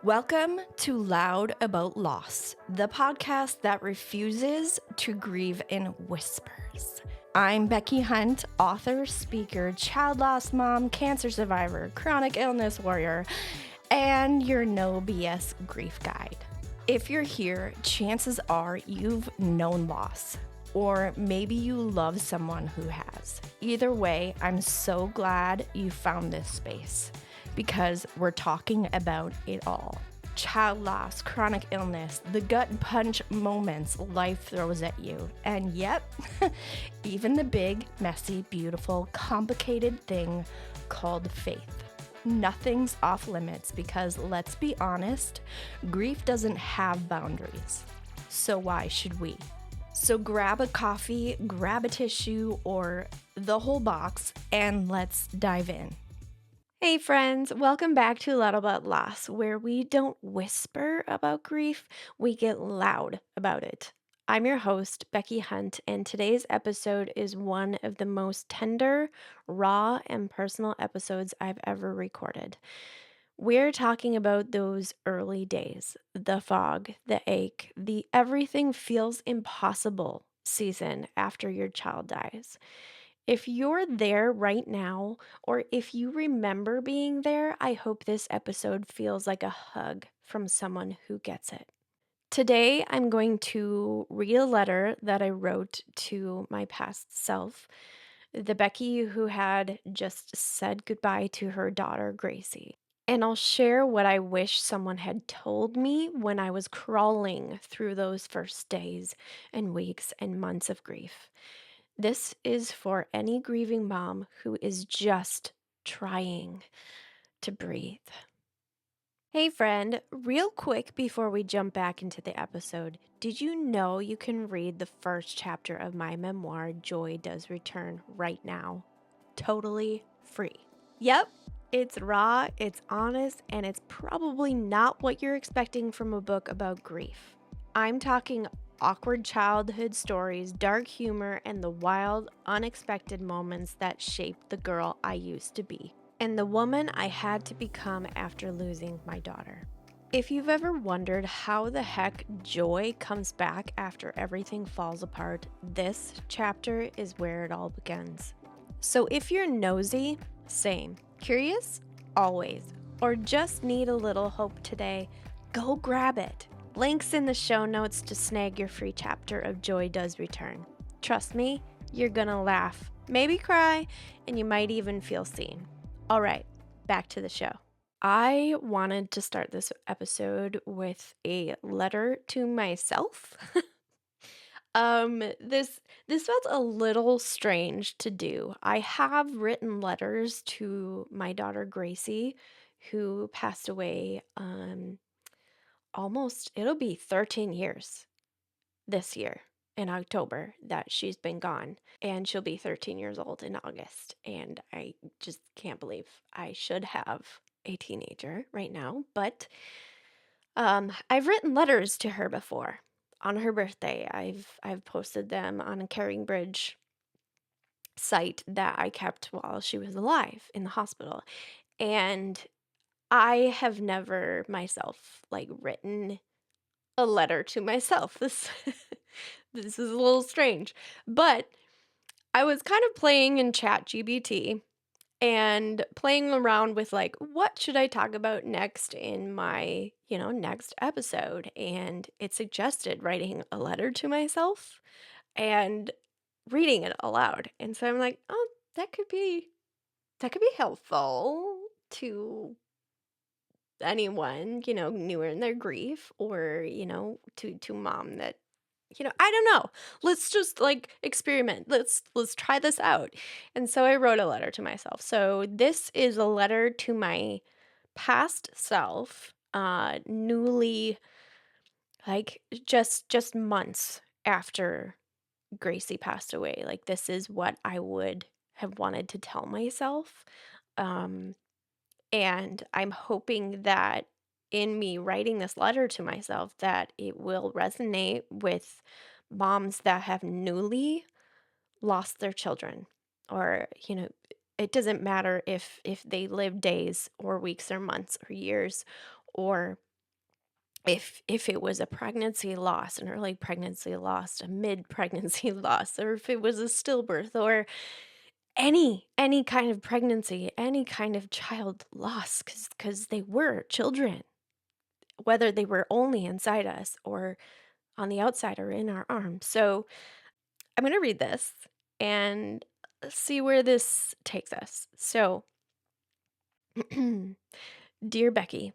Welcome to Loud About Loss, the podcast that refuses to grieve in whispers. I'm Becky Hunt, author, speaker, child loss mom, cancer survivor, chronic illness warrior, and your no BS grief guide. If you're here, chances are you've known loss, or maybe you love someone who has. Either way, I'm so glad you found this space, because we're talking about it all. Child loss, chronic illness, the gut punch moments life throws at you. And yep, even the big, messy, beautiful, complicated thing called faith. Nothing's off limits because, let's be honest, grief doesn't have boundaries. So why should we? So grab a coffee, grab a tissue, or the whole box, and let's dive in. Hey friends, welcome back to Loud About Loss, where we don't whisper about grief, we get loud about it. I'm your host, Becky Hunt, and today's episode is one of the most tender, raw, and personal episodes I've ever recorded. We're talking about those early days, the fog, the ache, the everything feels impossible season after your child dies. If you're there right now, or if you remember being there, I hope this episode feels like a hug from someone who gets it. Today, I'm going to read a letter that I wrote to my past self, the Becky who had just said goodbye to her daughter, Gracie. And I'll share what I wish someone had told me when I was crawling through those first days and weeks and months of grief. This is for any grieving mom who is just trying to breathe. Hey, friend, real quick before we jump back into the episode, did you know you can read the first chapter of my memoir, Joy Does Return, right now? Totally free. Yep, it's raw, it's honest, and it's probably not what you're expecting from a book about grief. I'm talking awkward childhood stories, dark humor, and the wild, unexpected moments that shaped the girl I used to be, and the woman I had to become after losing my daughter. If you've ever wondered how the heck joy comes back after everything falls apart, this chapter is where it all begins. So if you're nosy, same. Curious? Always. Or just need a little hope today, go grab it. Links in the show notes to snag your free chapter of Joy Does Return. Trust me, you're gonna laugh, maybe cry, and you might even feel seen. All right, back to the show. I wanted to start this episode with a letter to myself. This felt a little strange to do. I have written letters to my daughter Gracie, who passed away it'll be 13 years this year in October that she's been gone, and she'll be 13 years old in August, and I just can't believe I should have a teenager right now, but I've written letters to her before on her birthday. I've posted them on a Caring Bridge site that I kept while she was alive in the hospital, and I have never myself written a letter to myself. This this is a little strange, but I was kind of playing in ChatGPT and playing around with what should I talk about next in my, next episode, and it suggested writing a letter to myself and reading it aloud. And so I'm like, "Oh, that could be helpful to anyone, newer in their grief, or, to mom that, I don't know. Let's just experiment. Let's try this out." And so I wrote a letter to myself. So this is a letter to my past self, newly, just months after Gracie passed away. This is what I would have wanted to tell myself. Um and I'm hoping that in me writing this letter to myself that it will resonate with moms that have newly lost their children, or it doesn't matter if they live days or weeks or months or years, or if it was a pregnancy loss, an early pregnancy loss, a mid-pregnancy loss, or if it was a stillbirth, or any kind of pregnancy, any kind of child loss, because they were children, whether they were only inside us or on the outside or in our arms. So I'm gonna read this and see where this takes us. So, dear Becky,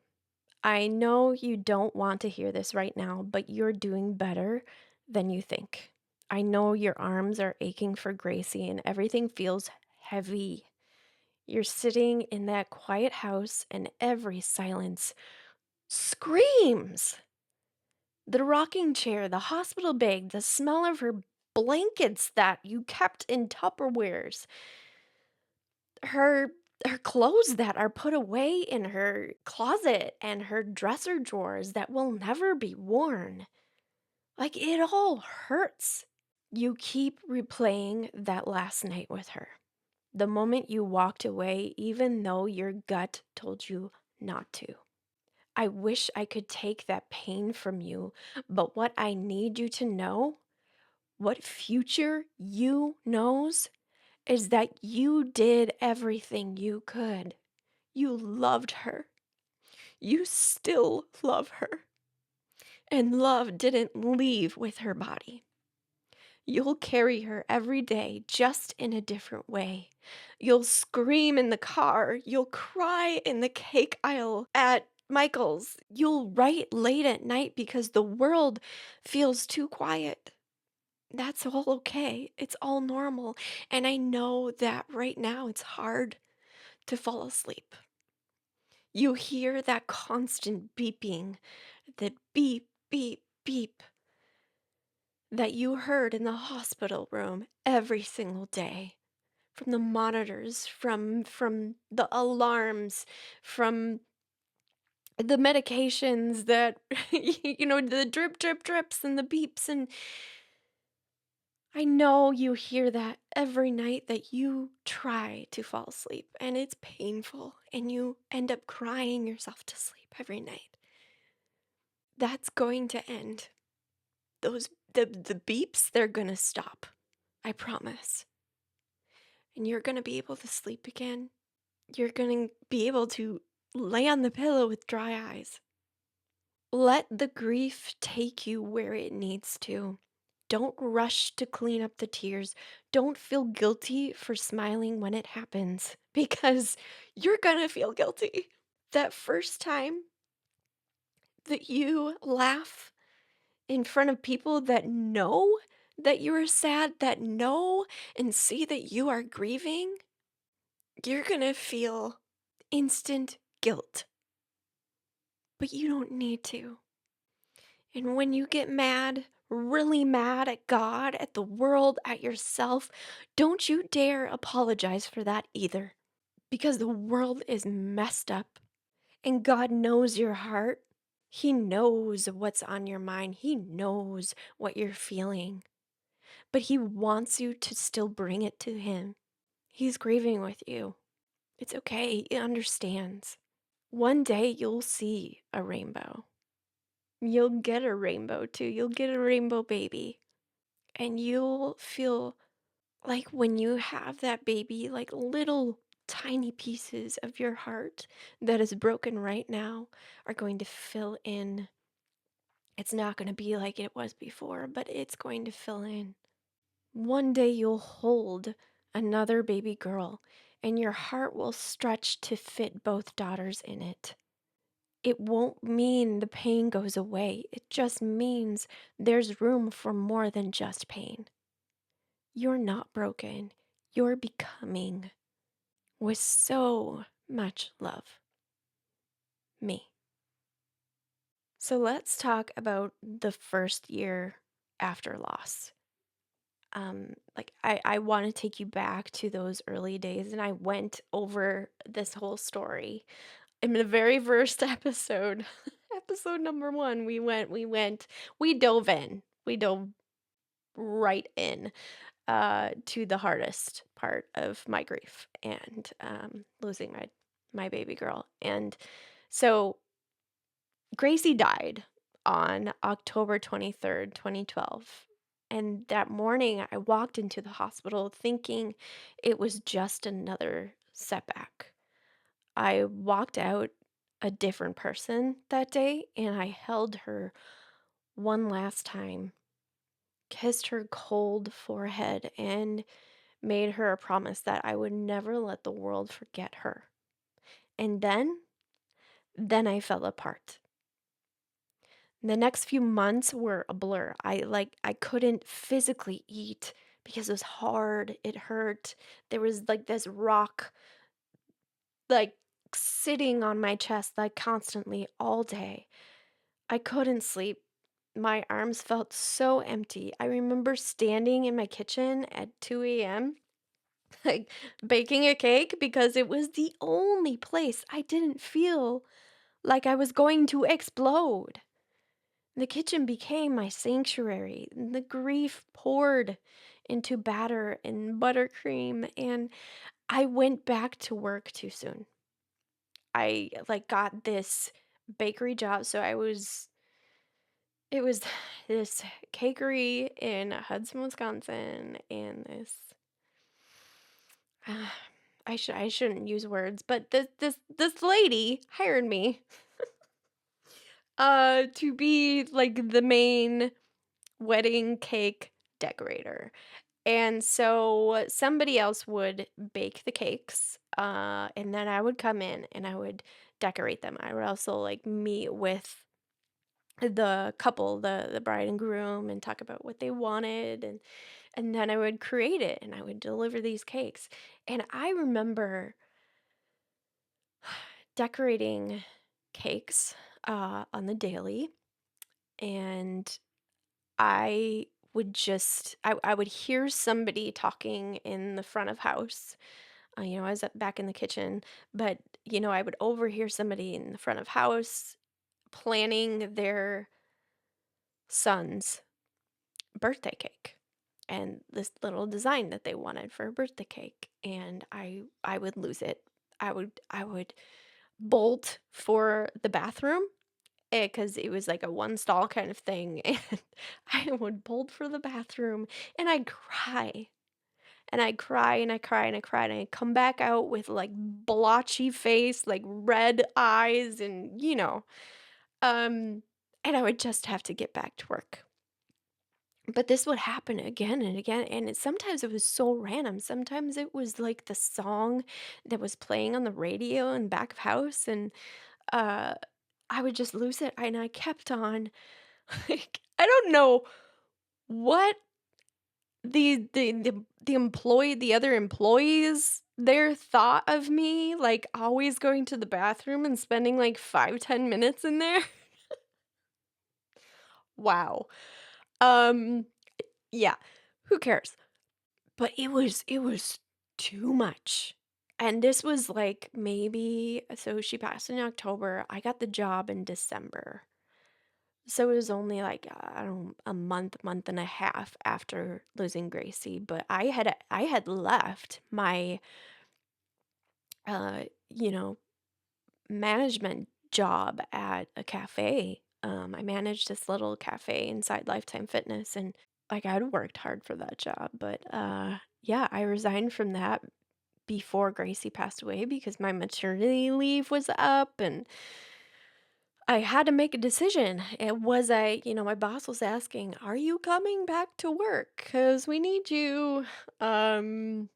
I know you don't want to hear this right now, but you're doing better than you think. I know your arms are aching for Gracie and everything feels heavy. You're sitting in that quiet house and every silence screams. The rocking chair, the hospital bag, the smell of her blankets that you kept in Tupperwares, her her clothes that are put away in her closet and her dresser drawers that will never be worn. Like, it all hurts. You keep replaying that last night with her. The moment you walked away, even though your gut told you not to. I wish I could take that pain from you, but what I need you to know, what future you knows, is that you did everything you could. You loved her. You still love her. And love didn't leave with her body. You'll carry her every day, just in a different way. You'll scream in the car. You'll cry in the cake aisle at Michael's. You'll write late at night because the world feels too quiet. That's all okay. It's all normal. And I know that right now it's hard to fall asleep. You hear that constant beeping, that beep, beep, beep that you heard in the hospital room every single day from the monitors, from the alarms, from the medications that the drip drip drips and the beeps. And I know you hear that every night that you try to fall asleep, and it's painful and you end up crying yourself to sleep every night. That's going to end. The beeps, they're gonna stop. I promise. And you're gonna be able to sleep again. You're gonna be able to lay on the pillow with dry eyes. Let the grief take you where it needs to. Don't rush to clean up the tears. Don't feel guilty for smiling when it happens, because you're gonna feel guilty. That first time that you laugh in front of people that know that you are sad, that know and see that you are grieving, you're gonna feel instant guilt. But you don't need to. And when you get mad, really mad at God, at the world, at yourself, don't you dare apologize for that either. Because the world is messed up and God knows your heart. He knows what's on your mind. He knows what you're feeling. But He wants you to still bring it to Him. He's grieving with you. It's okay. He understands. One day you'll see a rainbow. You'll get a rainbow too. You'll get a rainbow baby. And you'll feel like when you have that baby, like little tiny pieces of your heart that is broken right now are going to fill in. It's not going to be like it was before, but it's going to fill in. One day you'll hold another baby girl, and your heart will stretch to fit both daughters in it. It won't mean the pain goes away. It just means there's room for more than just pain. You're not broken. You're becoming, with so much love. Me. So let's talk about the first year after loss. I want to take you back to those early days, and I went over this whole story in the very first episode. Episode number 1, we dove right in to the hardest part of my grief and losing my baby girl. And so Gracie died on October 23rd, 2012. And that morning, I walked into the hospital thinking it was just another setback. I walked out a different person that day, and I held her one last time, kissed her cold forehead, and made her a promise that I would never let the world forget her. And then I fell apart. The next few months were a blur. I couldn't physically eat because it was hard, it hurt. There was like this rock like sitting on my chest like constantly all day. I couldn't sleep. My arms felt so empty. I remember standing in my kitchen at 2 a.m., like baking a cake because it was the only place I didn't feel like I was going to explode. The kitchen became my sanctuary. The grief poured into batter and buttercream, and I went back to work too soon. I like got this bakery job, so it was this cakery in Hudson, Wisconsin, and this uh, I shouldn't use words, but this lady hired me to be like the main wedding cake decorator. And so somebody else would bake the cakes, and then I would come in and I would decorate them. I would also like meet with the couple, the bride and groom, and talk about what they wanted, and then I would create it and I would deliver these cakes. And I remember decorating cakes on the daily, and I would hear somebody talking in the front of house. I was back in the kitchen, but I would overhear somebody in the front of house planning their son's birthday cake and this little design that they wanted for a birthday cake, and I would lose it. I would bolt for the bathroom because it was like a one stall kind of thing, and I would bolt for the bathroom and I'd cry. And I'd cry and I cry and I cried and I'd come back out with like blotchy face, like red eyes, and um, and I would just have to get back to work. But this would happen again and again, and sometimes it was so random. Sometimes it was like the song that was playing on the radio in back of house, and uh, I would just lose it. And I kept on, like, I don't know what the other employees their thought of me, like always going to the bathroom and spending like 5-10 minutes in there. Wow. Um, yeah, who cares? But it was too much. And this was like maybe so she passed in October. I got the job in December. So it was only like I don't know, a month and a half after losing Gracie, but I had left my uh, you know, management job at a cafe. I managed this little cafe inside Lifetime Fitness, and like I'd worked hard for that job, but yeah, I resigned from that before Gracie passed away because my maternity leave was up and I had to make a decision. My boss was asking, "Are you coming back to work? Cuz we need you." Um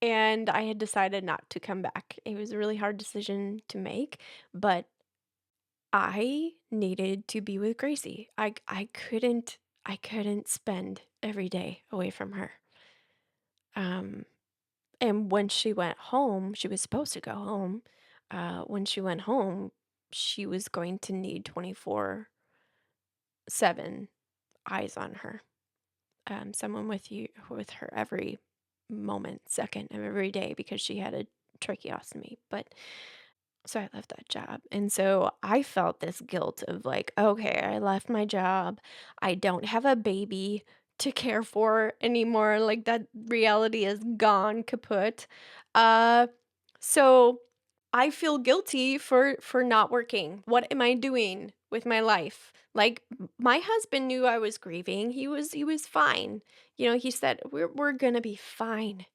and I had decided not to come back. It was a really hard decision to make, but I needed to be with Gracie. I couldn't spend every day away from her. Um and when she went home, she was supposed to go home. When she went home, she was going to need 24/7 eyes on her. Someone with her every moment, second of every day because she had a tracheostomy. But so I left that job. And so I felt this guilt of like, okay, I left my job. I don't have a baby to care for anymore. Like that reality is gone kaput. Uh so I feel guilty for not working. What am I doing with my life. Like my husband knew I was grieving. He was fine. He said we're going to be fine.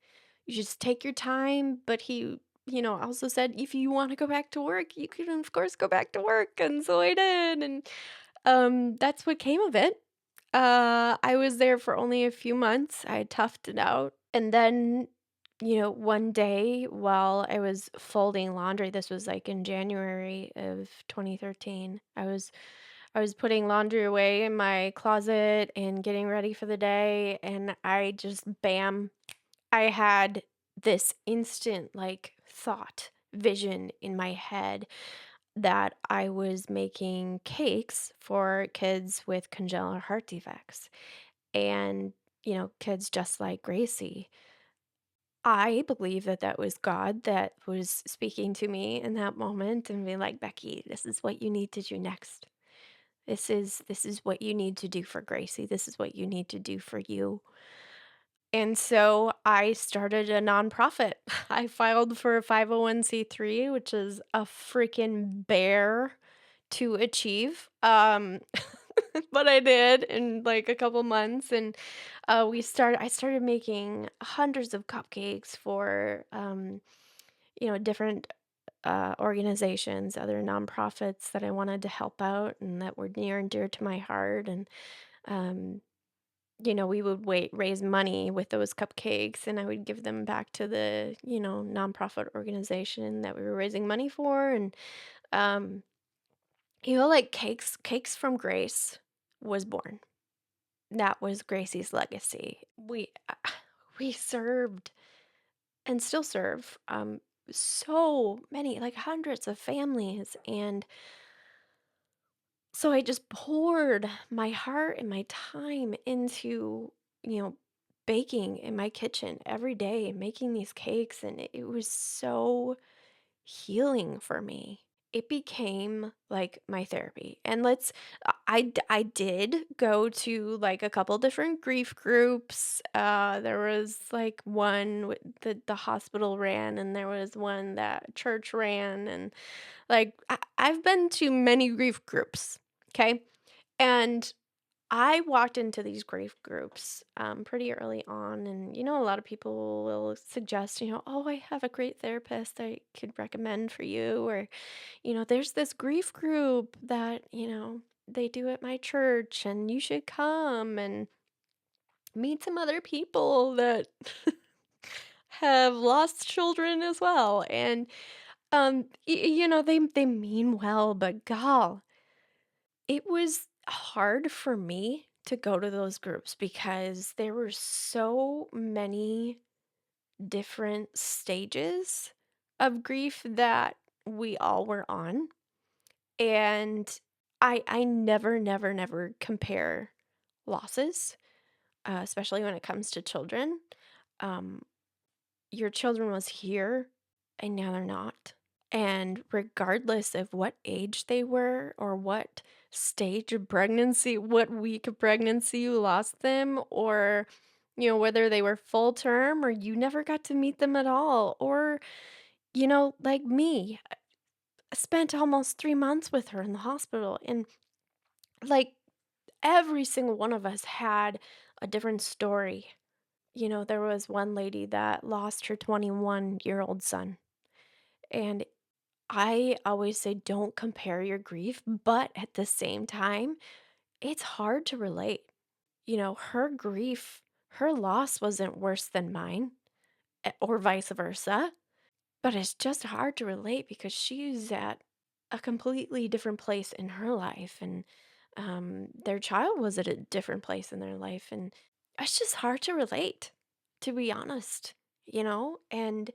You just take your time, but he also said if you want to go back to work, you can of course go back to work. And so I did, and that's what came of it. I was there for only a few months. I toughed it out. And then, one day while I was folding laundry, this was like in January of 2013. I was putting laundry away in my closet and getting ready for the day, and I just bam, I had this instant like thought, vision in my head that I was making cakes for kids with congenital heart defects and, kids just like Gracie. I believe that that was God that was speaking to me in that moment and being like, Becky, this is what you need to do next. This is what you need to do for Gracie. This is what you need to do for you. And so I started a nonprofit. I filed for a 501(c)(3), which is a freaking bear to achieve. But I did in like a couple months, and I started making hundreds of cupcakes for different organizations, other nonprofits that I wanted to help out and that were near and dear to my heart. And um, we would raise money with those cupcakes, and I would give them back to the nonprofit organization that we were raising money for. And um, like cakes from Grace was born. That was Gracie's legacy. We served and still serve so many, like hundreds of families. And so I just poured my heart and my time into, you know, baking in my kitchen every day, making these cakes. And it was so healing for me. It became like my therapy. And I did go to like a couple different grief groups. There was like one that the hospital ran, and there was one that church ran. And like I've been to many grief groups. Okay. And I walked into these grief groups pretty early on, and a lot of people will suggest, oh, I have a great therapist I could recommend for you, or there's this grief group that they do at my church, and you should come and meet some other people that have lost children as well. And they mean well, but gal, it was hard for me to go to those groups because there were so many different stages of grief that we all were on. And I never compare losses, especially when it comes to children. Um, your children was here and now they're not. And regardless of what age they were or what stage of pregnancy, what week of pregnancy you lost them, or, whether they were full term or you never got to meet them at all, or, like me, I spent almost 3 months with her in the hospital. And like every single one of us had a different story. There was one lady that lost her 21-year-old son. And I always say don't compare your grief, but at the same time, it's hard to relate. Her grief, her loss wasn't worse than mine, or vice versa, but it's just hard to relate because she's at a completely different place in her life, and their child was at a different place in their life, and it's just hard to relate, to be honest. And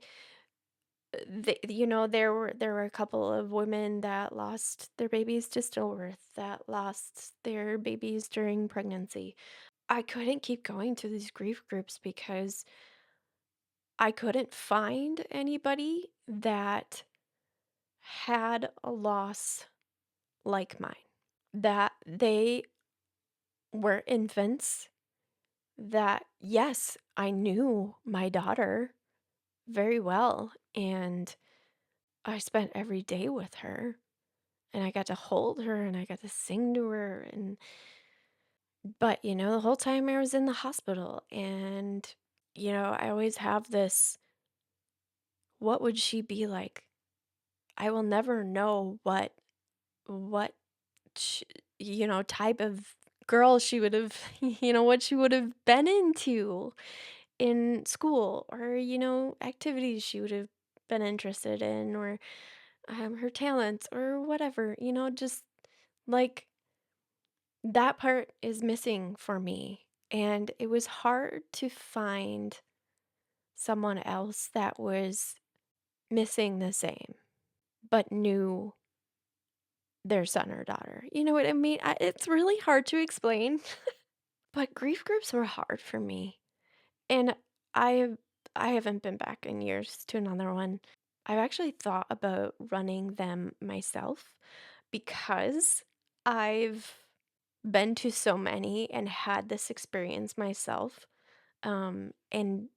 there were a couple of women that lost their babies to stillbirth, that lost their babies during pregnancy. I couldn't keep going to these grief groups because I couldn't find anybody that had a loss like mine, that they were infants, that yes, I knew my daughter very well, and I spent every day with her. and I got to hold her and I got to sing to her but the whole time I was in the hospital and I always have this, what would she be like? I will never know what sh type of girl she would have, what she would have been into in school or, activities she would have been interested in or her talents or whatever, just like that part is missing for me. And it was hard to find someone else that was missing the same, but knew their son or daughter. You know what I mean? It's really hard to explain, but grief groups were hard for me. And I I haven't been back in years to another one. I've actually thought about running them myself because I've been to so many and had this experience myself. And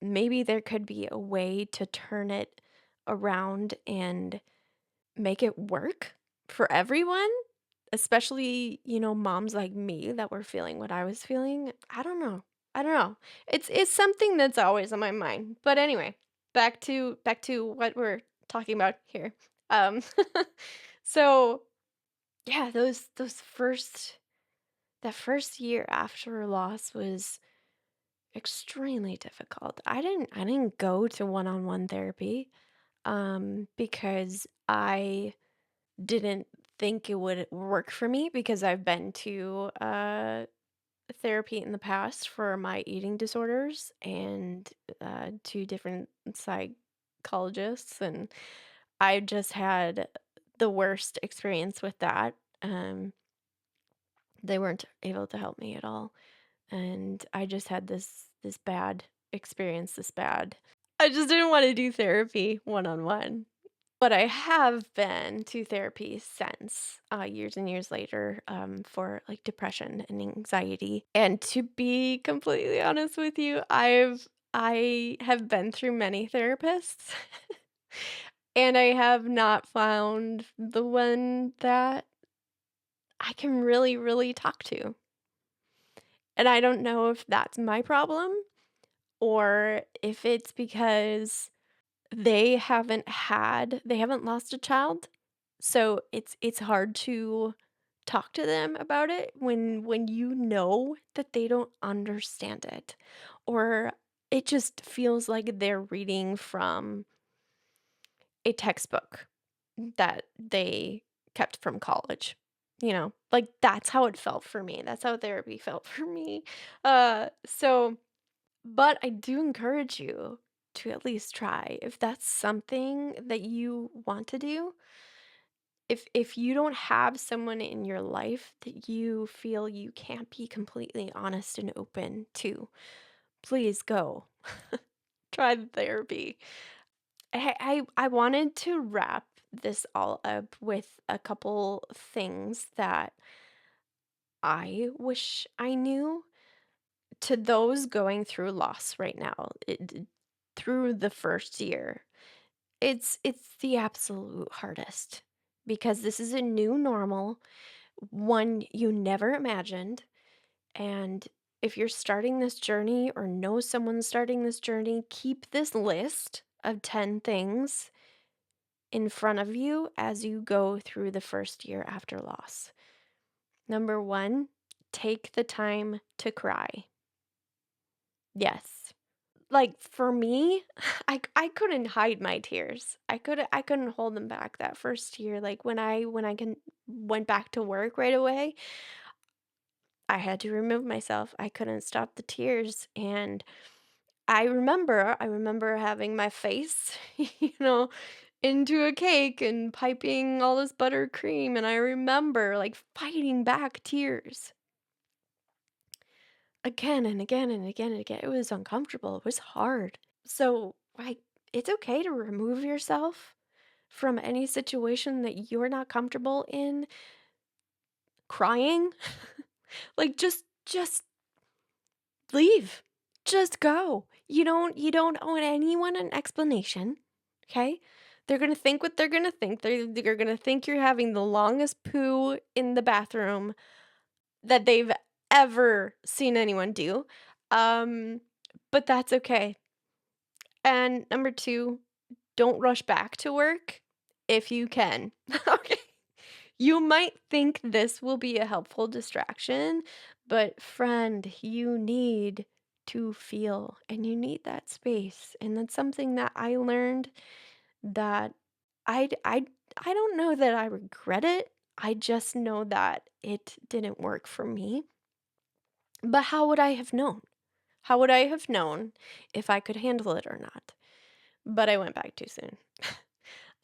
maybe there could be a way to turn it around and make it work for everyone, especially, moms like me that were feeling what I was feeling. I don't know. I don't know. It's something that's always on my mind. But anyway, back to what we're talking about here. Um so yeah, those first that first year after loss was extremely difficult. I didn't go to one-on-one therapy because I didn't think it would work for me because I've been to therapy in the past for my eating disorders and to different psychologists, and I just had the worst experience with that. Um, they weren't able to help me at all, and I just had this bad experience, this bad. I just didn't want to do therapy one on one. But I have been to therapy since, years and years later, for, like, depression and anxiety, and to be completely honest with you, I have been through many therapists, and I have not found the one that I can really, really talk to, and I don't know if that's my problem or if it's because they haven't lost a child, so it's hard to talk to them about it when you know that they don't understand it, or it just feels like they're reading from a textbook that they kept from college, Like, that's how it felt for me, that's how therapy felt for me, so but I do encourage you to at least try. If that's something that you want to do, if you don't have someone in your life that you feel you can't be completely honest and open to, please go. Try the therapy. I wanted to wrap this all up with a couple things that I wish I knew to those going through loss right now, through the first year. It's the absolute hardest because this is a new normal, one you never imagined, and if you're starting this journey or know someone starting this journey, keep this list of 10 things in front of you as you go through the first year after loss. Number 1, take the time to cry. Yes. Like, for me, I couldn't hide my tears. I couldn't hold them back that first year, like, when I went back to work right away, I had to remove myself. I couldn't stop the tears, and I remember having my face, into a cake and piping all this buttercream, and I remember, like, fighting back tears again and again and again and again. It was uncomfortable, it was hard. So, like, it's okay to remove yourself from any situation that you're not comfortable in crying. Like, just leave. Just go. You don't owe anyone an explanation, okay? They're gonna think what they're gonna think. They're gonna think you're having the longest poo in the bathroom that they've ever seen anyone do. Um, but that's okay. And number 2, don't rush back to work if you can. Okay? You might think this will be a helpful distraction, but friend, you need to feel and you need that space. And that's something that I learned that I I I don't know that I regret it. I just know that it didn't work for me. But how would I have known? How would I have known if I could handle it or not? But I went back too soon.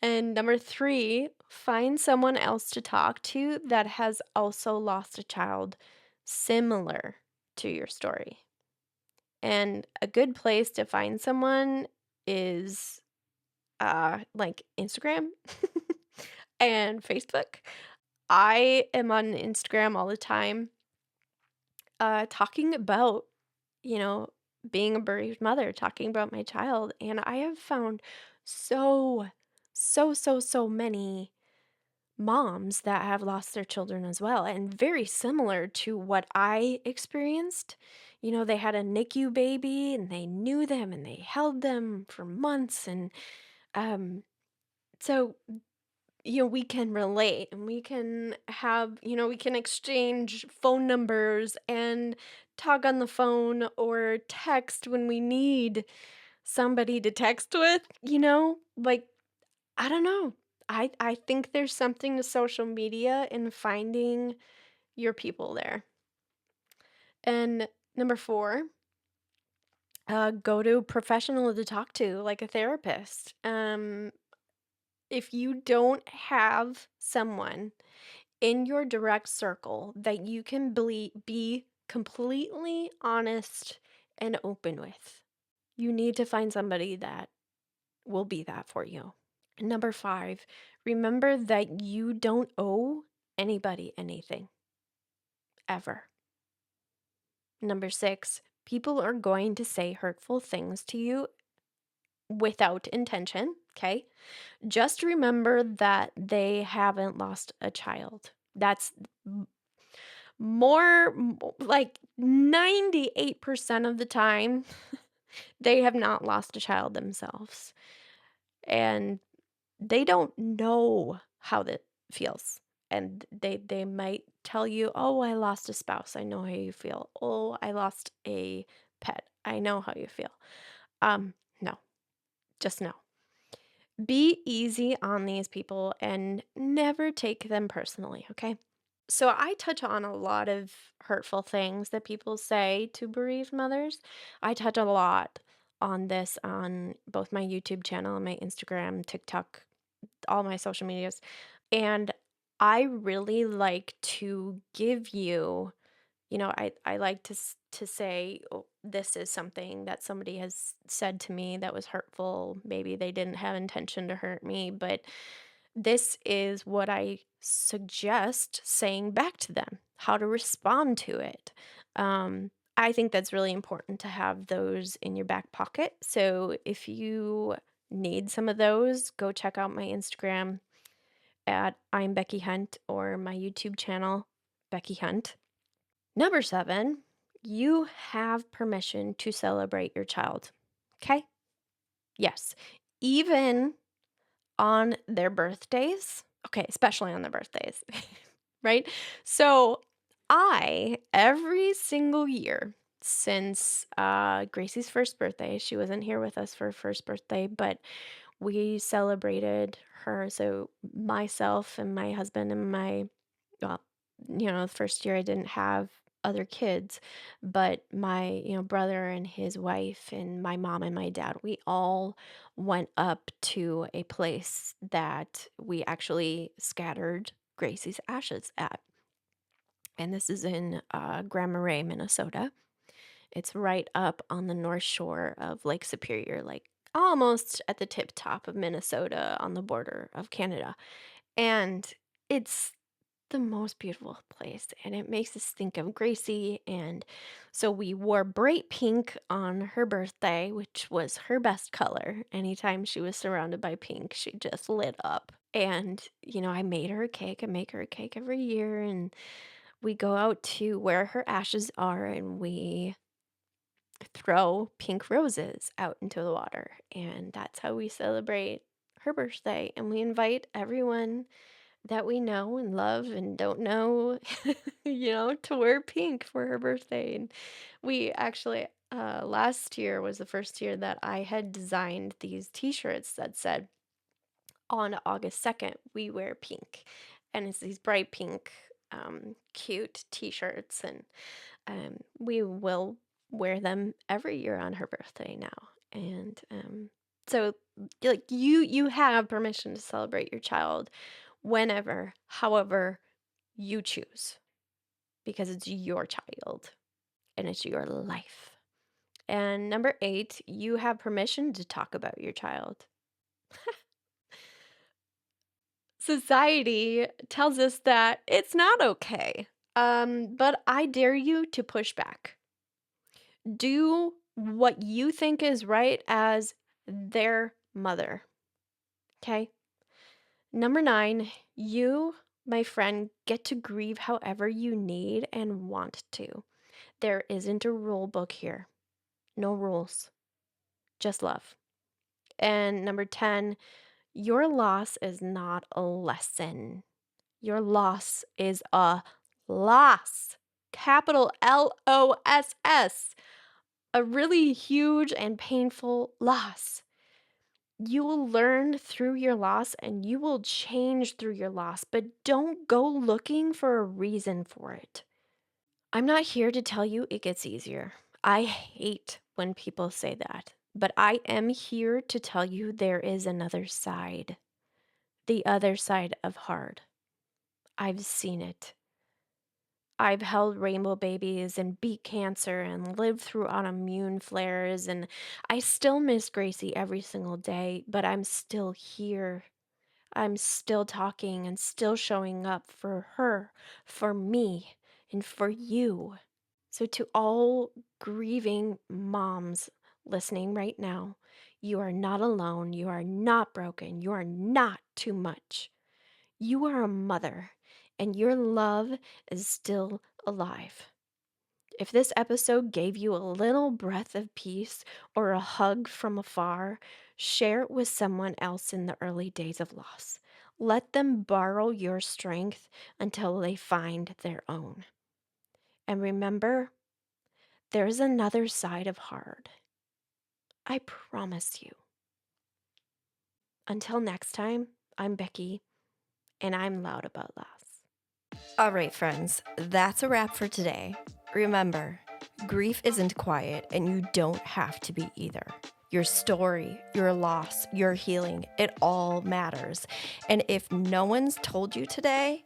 And number 3, find someone else to talk to that has also lost a child similar to your story. And a good place to find someone is like Instagram and Facebook. I am on Instagram all the time, talking about, you know, being a bereaved mother, talking about my child. And I have found so, so many moms that have lost their children as well, and very similar to what I experienced. You know, they had a NICU baby and they knew them and they held them for months. And um, so we can relate and we can have, we can exchange phone numbers and talk on the phone or text when we need somebody to text with, like, I don't know. I think there's something to social media in finding your people there. And number 4, go to a professional to talk to, like a therapist. If you don't have someone in your direct circle that you can be completely honest and open with, you need to find somebody that will be that for you. Number 5, remember that you don't owe anybody anything, ever. Number 6, people are going to say hurtful things to you without intention, okay? Just remember that they haven't lost a child. That's like 98% of the time, they have not lost a child themselves. And they don't know how that feels. And they might tell you, "Oh, I lost a spouse. I know how you feel. Oh, I lost a pet. I know how you feel." No, just no. Be easy on these people and never take them personally, okay? So I touch on a lot of hurtful things that people say to bereaved mothers. I touch a lot on this on both my YouTube channel and my Instagram, TikTok, all my social medias. And I really like to give you, I like to say, "Oh, this is something that somebody has said to me that was hurtful. Maybe they didn't have intention to hurt me, but this is what I suggest saying back to them, how to respond to it." I think that's really important to have those in your back pocket. So if you need some of those, go check out my Instagram at I'm Becky Hunt or my YouTube channel, Becky Hunt. Number 7, you have permission to celebrate your child. Okay? Yes. Even on their birthdays. Okay, especially on their birthdays, right? So every single year since Gracie's first birthday, she wasn't here with us for her first birthday, but we celebrated her. So myself and my husband and well, the first year I didn't have other kids, but my, brother and his wife and my mom and my dad, we all went up to a place that we actually scattered Gracie's ashes at. And this is in Grand Marais, Minnesota. It's right up on the north shore of Lake Superior, like almost at the tip top of Minnesota on the border of Canada. And it's the most beautiful place, and it makes us think of Gracie. And so we wore bright pink on her birthday, which was her best color. Anytime she was surrounded by pink, she just lit up. And, I made her a cake. I make her a cake every year, and we go out to where her ashes are, and we throw pink roses out into the water. And that's how we celebrate her birthday. And we invite everyone that we know and love and don't know, to wear pink for her birthday. And we actually, last year was the first year that I had designed these t shirts that said, on August 2nd, we wear pink. And it's these bright pink, cute t shirts. And we will wear them every year on her birthday now. And so, like, you have permission to celebrate your child whenever, however you choose, because it's your child and it's your life. And number 8, you have permission to talk about your child. Society tells us that it's not okay. But I dare you to push back. Do what you think is right as their mother. Okay? Number 9, you, my friend, get to grieve however you need and want to. There isn't a rule book here. No rules, just love. And number 10, your loss is not a lesson. Your loss is a loss. Capital LOSS. A really huge and painful loss. You will learn through your loss and you will change through your loss, but don't go looking for a reason for it. I'm not here to tell you it gets easier. I hate when people say that, but I am here to tell you there is another side, the other side of hard. I've seen it. I've held rainbow babies and beat cancer and lived through autoimmune flares, and I still miss Gracie every single day, but I'm still here. I'm still talking and still showing up for her, for me, and for you. So, to all grieving moms listening right now, you are not alone. You are not broken. You are not too much. You are a mother, and your love is still alive. If this episode gave you a little breath of peace or a hug from afar, share it with someone else in the early days of loss. Let them borrow your strength until they find their own. And remember, there's another side of hard. I promise you. Until next time, I'm Becky, and I'm loud about loss. All right, friends, that's a wrap for today. Remember, grief isn't quiet, and you don't have to be either. Your story, your loss, your healing, it all matters. And if no one's told you today,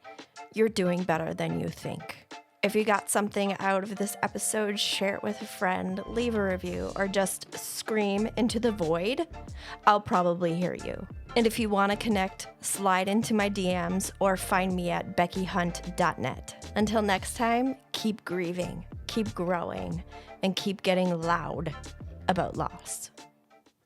you're doing better than you think. If you got something out of this episode, share it with a friend, leave a review, or just scream into the void. I'll probably hear you. And if you want to connect, slide into my DMs or find me at beckyhunt.net. Until next time, keep grieving, keep growing, and keep getting loud about loss.